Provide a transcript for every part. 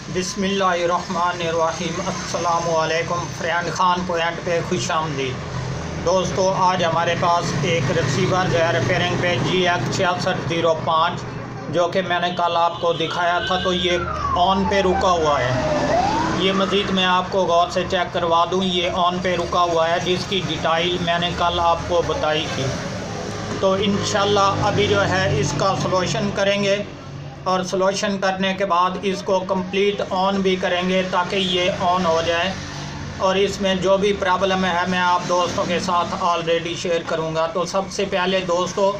बिस्मिल्लाहिर्रहमानिर्रहीम। अस्सलामुअलैकुम friend, Khan point पे खुशामदीद। दोस्तों, आज हमारे पास एक रिसीवर जो है रिपेयरिंग पे GX6605 जो कि मैंने कल आपको दिखाया था, तो ये ऑन पे रुका हुआ है। ये मज़ीद मैं आपको गौर से चेक करवा दूँ, ये ऑन पे रुका हुआ है जिसकी डिटेल मैंने कल आपको बताई थी। तो इंशाल्लाह अभी जो है इसका सॉल्यूशन करेंगे और सॉल्यूशन करने के बाद इसको कंप्लीट ऑन भी करेंगे ताकि ये ऑन हो जाए। और इसमें जो भी प्रॉब्लम है मैं आप दोस्तों के साथ ऑलरेडी शेयर करूंगा। तो सबसे पहले दोस्तों,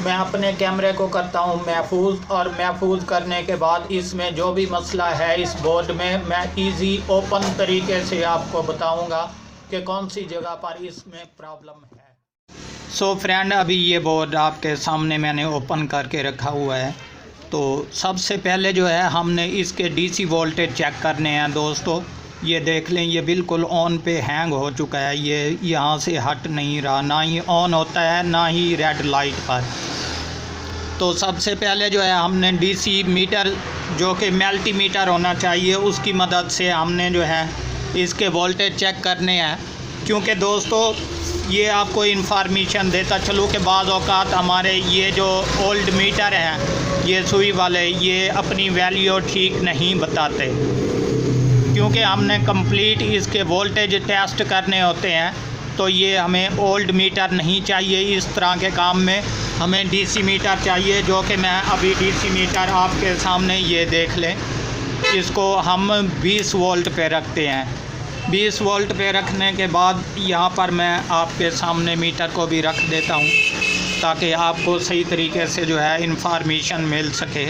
मैं अपने कैमरे को करता हूं महफूज, और महफूज करने के बाद इसमें जो भी मसला है इस बोर्ड में मैं इजी ओपन तरीके से आपको बताऊंगा कि कौन सी जगह पर इसमें प्रॉब्लम है। सो फ्रेंड, अभी ये बोर्ड आपके सामने मैंने ओपन करके रखा हुआ है। तो सबसे पहले जो है हमने इसके डीसी वोल्टेज चेक करने हैं दोस्तों। ये देख लें, ये बिल्कुल ऑन पे हैंग हो चुका है, ये यहाँ से हट नहीं रहा, ना ही ऑन होता है ना ही रेड लाइट पर। तो सबसे पहले जो है हमने डीसी मीटर जो कि मल्टीमीटर होना चाहिए उसकी मदद से हमने जो है इसके वोल्टेज चेक करने हैं। क्योंकि दोस्तों ये आपको इन्फॉर्मेशन देता चलूँ कि बाज़ औक़ात हमारे ये जो ओल्ड मीटर हैं ये सुई वाले, ये अपनी वैल्यू ठीक नहीं बताते, क्योंकि हमने कंप्लीट इसके वोल्टेज टेस्ट करने होते हैं। तो ये हमें ओल्ड मीटर नहीं चाहिए, इस तरह के काम में हमें डीसी मीटर चाहिए, जो कि मैं अभी डीसी मीटर आपके सामने ये देख लें। इसको हम 20 वोल्ट पे रखते हैं। 20 वोल्ट पे रखने के बाद यहाँ पर मैं आपके सामने मीटर को भी रख देता हूँ ताकि आपको सही तरीके से जो है इन्फॉर्मेशन मिल सके।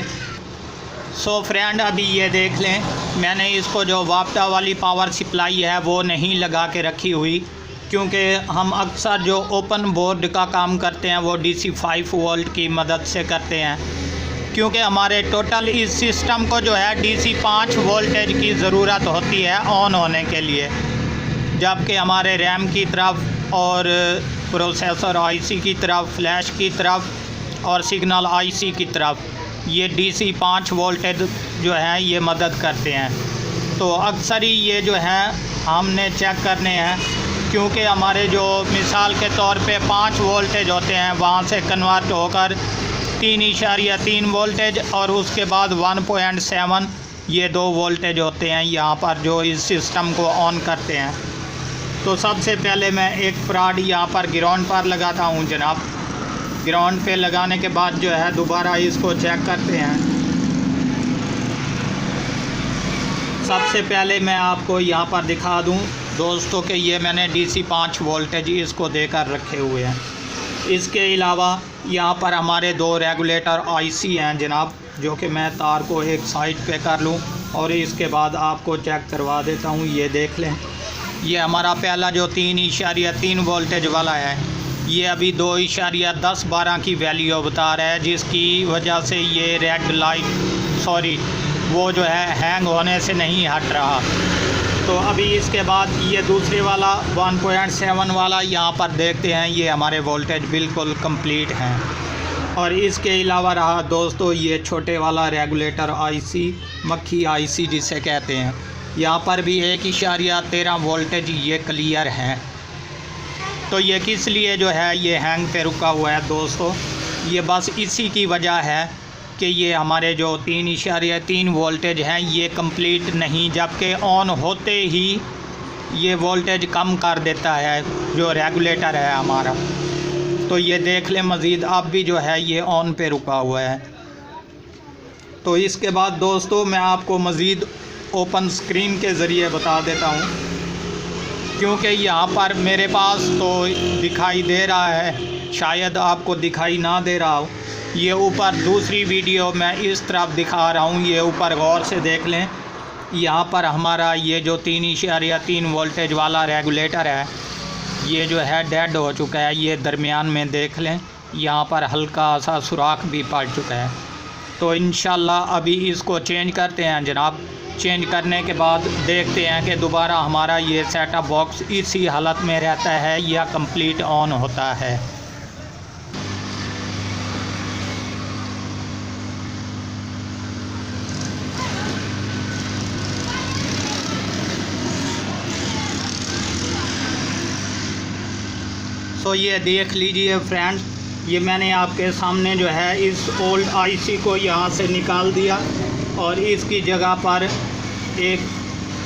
सो फ्रेंड, अभी ये देख लें, मैंने इसको जो वापटा वाली पावर सप्लाई है वो नहीं लगा के रखी हुई, क्योंकि हम अक्सर जो ओपन बोर्ड का काम करते हैं वो DC 5 वोल्ट की मदद से करते हैं, क्योंकि हमारे टोटल इस सिस्टम को जो है DC 5 वोल्टेज की ज़रूरत होती है ऑन होने के लिए, जबकि हमारे रैम की तरफ और प्रोसेसर IC की तरफ, फ्लैश की तरफ और सिग्नल IC की तरफ ये DC 5 वोल्टेज जो है ये मदद करते हैं। तो अक्सर ही ये जो है हमने चेक करने हैं, क्योंकि हमारे जो मिसाल के तौर पे 5 वोल्टेज होते हैं वहाँ से कन्वर्ट होकर 3.3 वोल्टेज और उसके बाद 1.7 ये 2 वोल्टेज होते हैं यहाँ पर जो इस सिस्टम को ऑन करते हैं। तो सबसे पहले मैं एक प्राड यहाँ पर ग्राउंड पर लगाता हूँ जनाब। ग्राउंड पे लगाने के बाद जो है दोबारा इसको चेक करते हैं। सबसे पहले मैं आपको यहाँ पर दिखा दूँ दोस्तों कि ये मैंने DC 5 वोल्टेज इसको देकर रखे हुए हैं। इसके अलावा यहाँ पर हमारे 2 रेगुलेटर IC हैं जनाब, जो कि मैं तार को एक साइड पे कर लूँ और इसके बाद आपको चेक करवा देता हूँ। ये देख लें, ये हमारा पहला जो 3.3 वोल्टेज वाला है ये अभी 2.10-12 की वैल्यू बता रहा है, जिसकी वजह से ये रेड लाइट वो जो है हैंग होने से नहीं हट रहा। तो अभी इसके बाद ये दूसरे वाला 1.7 वाला यहाँ पर देखते हैं, ये हमारे वोल्टेज बिल्कुल कंप्लीट हैं। और इसके अलावा रहा दोस्तों ये छोटे वाला रेगुलेटर IC, मक्खी IC जिसे कहते हैं, यहाँ पर भी 1.13 वोल्टेज ये क्लियर हैं। तो ये किस लिए जो है ये हैंग पे रुका हुआ है दोस्तों, ये बस इसी की वजह है कि ये हमारे जो 3.3 वोल्टेज हैं ये कंप्लीट नहीं, जबकि ऑन होते ही ये वोल्टेज कम कर देता है जो रेगुलेटर है हमारा। तो ये देख लें, मज़ीद अब भी जो है ये ऑन पे रुका हुआ है। तो इसके बाद दोस्तों मैं आपको मज़ीद ओपन स्क्रीन के ज़रिए बता देता हूँ, क्योंकि यहाँ पर मेरे पास तो दिखाई दे रहा है, शायद आपको दिखाई ना दे रहा हो। ये ऊपर दूसरी वीडियो मैं इस तरफ दिखा रहा हूँ, ये ऊपर गौर से देख लें। यहाँ पर हमारा ये जो 3.3 वोल्टेज वाला रेगुलेटर है ये जो है डेड हो चुका है। ये दरमियान में देख लें, यहाँ पर हल्का सा सुराख भी पड़ चुका है। तो इंशाल्लाह अभी इसको चेंज करते हैं जनाब। चेंज करने के बाद देखते हैं कि दोबारा हमारा ये सेटअप बॉक्स इसी हालत में रहता है या कंप्लीट ऑन होता है। दोस्तों ये देख लीजिए फ्रेंड्स, ये मैंने आपके सामने जो है इस ओल्ड आईसी को यहाँ से निकाल दिया और इसकी जगह पर एक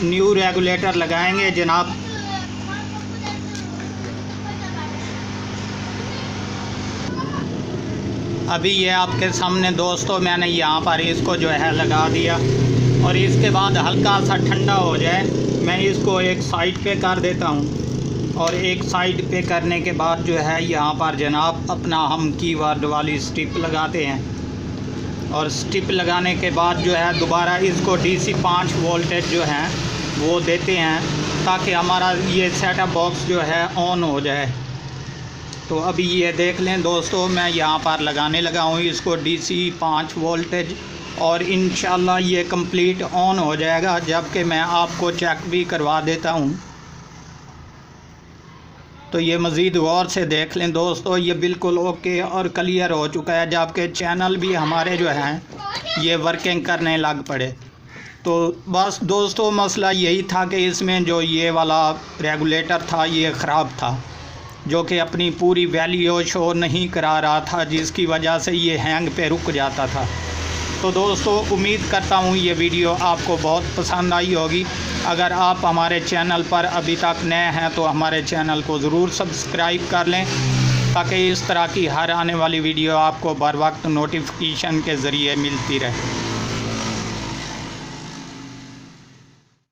न्यू रेगुलेटर लगाएंगे जनाब। अभी ये आपके सामने दोस्तों मैंने यहाँ पर इसको जो है लगा दिया और इसके बाद हल्का सा ठंडा हो जाए मैं इसको एक साइड पे कर देता हूँ। और एक साइड पे करने के बाद जो है यहाँ पर जनाब अपना हम कीवर्ड वाली स्ट्रिप लगाते हैं और स्ट्रिप लगाने के बाद जो है दोबारा इसको DC 5 वोल्टेज जो है वो देते हैं ताकि हमारा ये सेटअप बॉक्स जो है ऑन हो जाए। तो अभी ये देख लें दोस्तों, मैं यहाँ पर लगाने लगा हूँ इसको DC 5 वोल्टेज और इंशाल्लाह ये कंप्लीट ऑन हो जाएगा, जबकि मैं आपको चेक भी करवा देता हूँ। तो ये मज़ीद गौर से देख लें दोस्तों, ये बिल्कुल ओके और क्लियर हो चुका है, जबकि चैनल भी हमारे जो हैं ये वर्किंग करने लग पड़े। तो बस दोस्तों मसला यही था कि इसमें जो ये वाला रेगुलेटर था ये ख़राब था, जो कि अपनी पूरी वैल्यू शो नहीं करा रहा था, जिसकी वजह से ये हैंग पे रुक जाता था। तो दोस्तों उम्मीद करता हूँ ये वीडियो आपको बहुत पसंद आई होगी। अगर आप हमारे चैनल पर अभी तक नए हैं तो हमारे चैनल को ज़रूर सब्सक्राइब कर लें ताकि इस तरह की हर आने वाली वीडियो आपको बर वक्त नोटिफिकेशन के ज़रिए मिलती रहे।